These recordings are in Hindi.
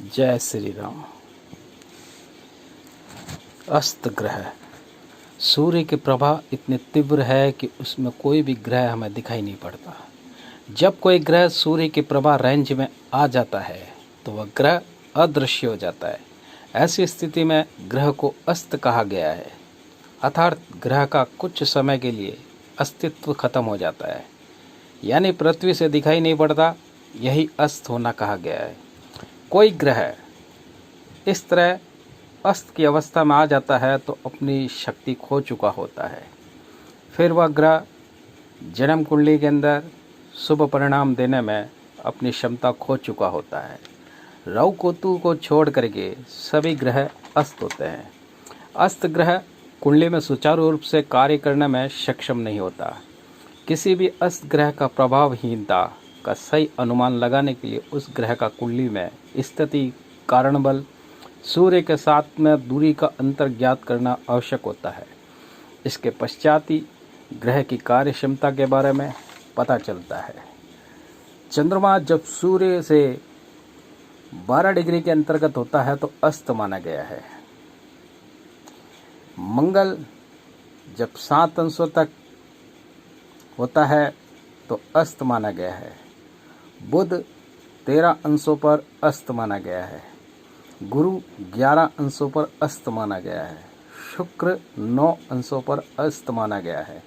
जय श्री राम। अस्त ग्रह। सूर्य की प्रभा इतनी तीव्र है कि उसमें कोई भी ग्रह हमें दिखाई नहीं पड़ता। जब कोई ग्रह सूर्य की प्रभा रेंज में आ जाता है तो वह ग्रह अदृश्य हो जाता है। ऐसी स्थिति में ग्रह को अस्त कहा गया है, अर्थात ग्रह का कुछ समय के लिए अस्तित्व खत्म हो जाता है, यानी पृथ्वी से दिखाई नहीं पड़ता। यही अस्त होना कहा गया है। कोई ग्रह इस तरह अस्त की अवस्था में आ जाता है तो अपनी शक्ति खो चुका होता है। फिर वह ग्रह जन्म कुंडली के अंदर शुभ परिणाम देने में अपनी क्षमता खो चुका होता है। राहु केतु को छोड़ करके सभी ग्रह अस्त होते हैं। अस्त ग्रह कुंडली में सुचारू रूप से कार्य करने में सक्षम नहीं होता। किसी भी अस्त ग्रह का प्रभावहीनता का सही अनुमान लगाने के लिए उस ग्रह का कुंडली में स्थिति, कारण बल, सूर्य के साथ में दूरी का अंतर ज्ञात करना आवश्यक होता है। इसके पश्चात ही ग्रह की कार्य क्षमता के बारे में पता चलता है। चंद्रमा जब सूर्य से 12 डिग्री के अंतर्गत होता है तो अस्त माना गया है। मंगल जब 7 अंशों तक होता है तो अस्त माना गया है। बुध 13 अंशों पर अस्त माना गया है। गुरु 11 अंशों पर अस्त माना गया है। शुक्र 9 अंशों पर अस्त माना गया है।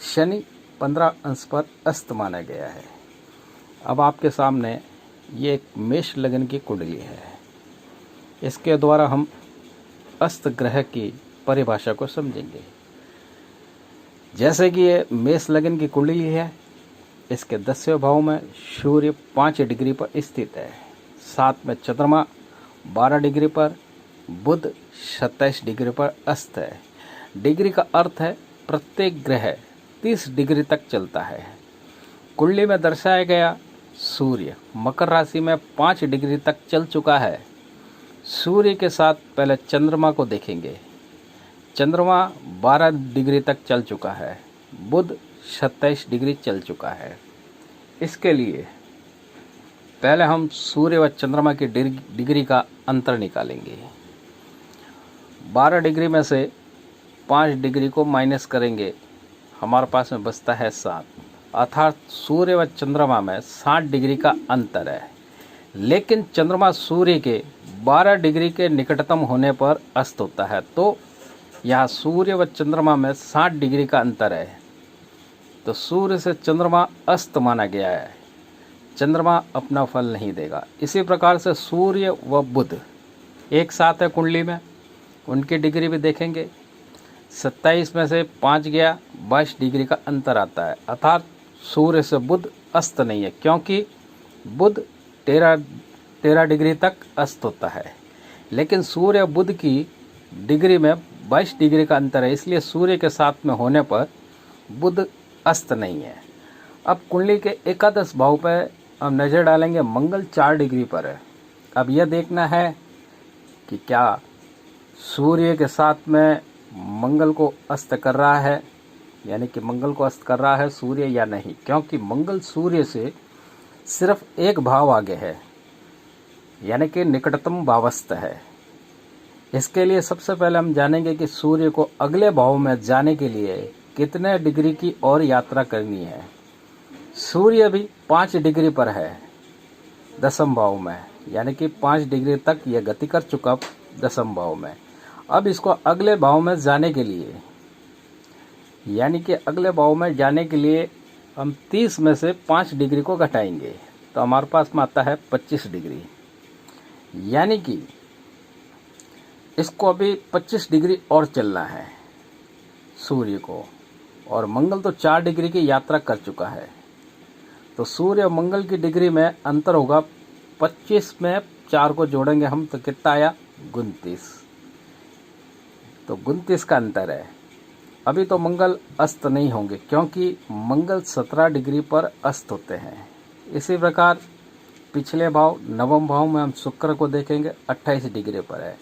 शनि 15 अंश पर अस्त माना गया है। अब आपके सामने ये एक मेष लग्न की कुंडली है। इसके द्वारा हम अस्त ग्रह की परिभाषा को समझेंगे। जैसे कि ये मेष लग्न की कुंडली है, इसके 10वें भाव में सूर्य 5 डिग्री पर स्थित है। साथ में चंद्रमा 12 डिग्री पर, बुध 27 डिग्री पर अस्त है। डिग्री का अर्थ है प्रत्येक ग्रह 30 डिग्री तक चलता है। कुंडली में दर्शाया गया सूर्य मकर राशि में 5 डिग्री तक चल चुका है। सूर्य के साथ पहले चंद्रमा को देखेंगे। चंद्रमा 12 डिग्री तक चल चुका है। बुध 27 डिग्री चल चुका है। इसके लिए पहले हम सूर्य व चंद्रमा की डिग्री का अंतर निकालेंगे। 12 डिग्री में से 5 डिग्री को माइनस करेंगे, हमारे पास में बचता है 7, अर्थात सूर्य व चंद्रमा में 60 डिग्री का अंतर है। लेकिन चंद्रमा सूर्य के 12 डिग्री के निकटतम होने पर अस्त होता है, तो यहाँ सूर्य व चंद्रमा में 60 डिग्री का अंतर है, तो सूर्य से चंद्रमा अस्त माना गया है। चंद्रमा अपना फल नहीं देगा। इसी प्रकार से सूर्य व बुध एक साथ है कुंडली में, उनकी डिग्री भी देखेंगे। 27 में से 5 गया, 22 डिग्री का अंतर आता है, अर्थात सूर्य से बुध अस्त नहीं है, क्योंकि बुध 13 डिग्री तक अस्त होता है। लेकिन सूर्य बुध की डिग्री में 22 डिग्री का अंतर है, इसलिए सूर्य के साथ में होने पर बुध अस्त नहीं है। अब कुंडली के एकादश भाव पर हम नज़र डालेंगे। मंगल 4 डिग्री पर है। अब यह देखना है कि क्या सूर्य के साथ में मंगल को अस्त कर रहा है, यानी कि मंगल को अस्त कर रहा है सूर्य या नहीं, क्योंकि मंगल सूर्य से सिर्फ एक भाव आगे है, यानी कि निकटतम भावस्थ है। इसके लिए सबसे पहले हम जानेंगे कि सूर्य को अगले भाव में जाने के लिए कितने डिग्री की और यात्रा करनी है। सूर्य भी 5 डिग्री पर है 10वें भाव में, यानी कि 5 डिग्री तक यह गति कर चुका 10वें भाव में। अब इसको अगले भाव में जाने के लिए, यानी कि अगले भाव में जाने के लिए हम 30 में से 5 डिग्री को घटाएंगे, तो हमारे पास में आता है 25 डिग्री। यानी कि इसको अभी 25 डिग्री और चलना है सूर्य को, और मंगल तो 4 डिग्री की यात्रा कर चुका है, तो सूर्य और मंगल की डिग्री में अंतर होगा। 25 में 4 को जोड़ेंगे हम तो कितना आया, 29, तो 29 का अंतर है। अभी तो मंगल अस्त नहीं होंगे, क्योंकि मंगल 17 डिग्री पर अस्त होते हैं। इसी प्रकार पिछले भाव 9वें भाव में हम शुक्र को देखेंगे, 28 डिग्री पर है।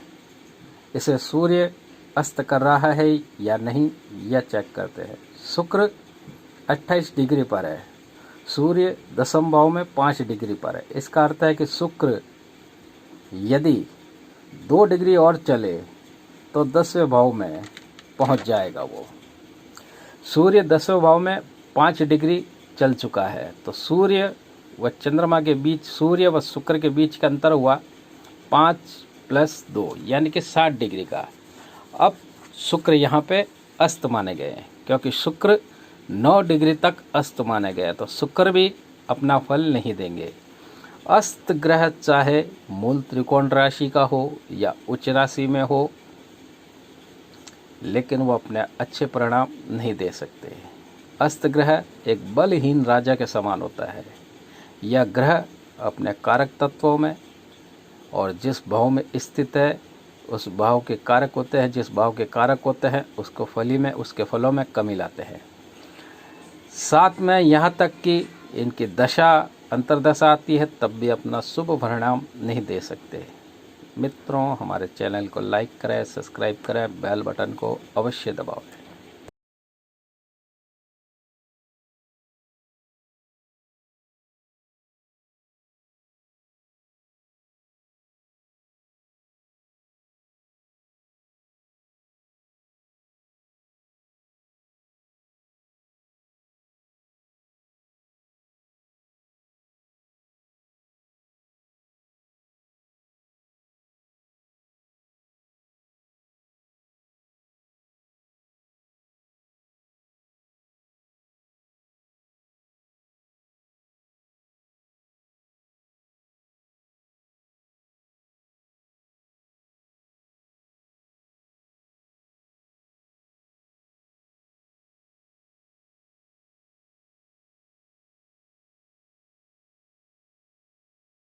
इसे सूर्य अस्त कर रहा है या नहीं, यह चेक करते हैं। शुक्र 28 डिग्री पर है, सूर्य 10वें भाव में 5 डिग्री पर है। इसका अर्थ है कि शुक्र यदि 2 डिग्री और चले तो 10वें भाव में पहुंच जाएगा वो। सूर्य 10वें भाव में 5 डिग्री चल चुका है, तो सूर्य व चंद्रमा के बीच, सूर्य व शुक्र के बीच का अंतर हुआ 5 + 2 यानी कि 60 डिग्री का। अब शुक्र यहाँ पे अस्त माने गए हैं, क्योंकि शुक्र 9 डिग्री तक अस्त माने गए, तो शुक्र भी अपना फल नहीं देंगे। अस्त ग्रह चाहे मूल त्रिकोण राशि का हो या उच्च राशि में हो, लेकिन वो अपने अच्छे परिणाम नहीं दे सकते। अस्त ग्रह एक बलहीन राजा के समान होता है। यह ग्रह अपने कारक तत्वों में और जिस भाव में स्थित है उस भाव के कारक होते हैं, जिस भाव के कारक होते हैं उसको फली में, उसके फलों में कमी लाते हैं। साथ में यहाँ तक कि इनकी दशा अंतर्दशा आती है तब भी अपना शुभ परिणाम नहीं दे सकते। मित्रों, हमारे चैनल को लाइक करें, सब्सक्राइब करें, बेल बटन को अवश्य दबाएं।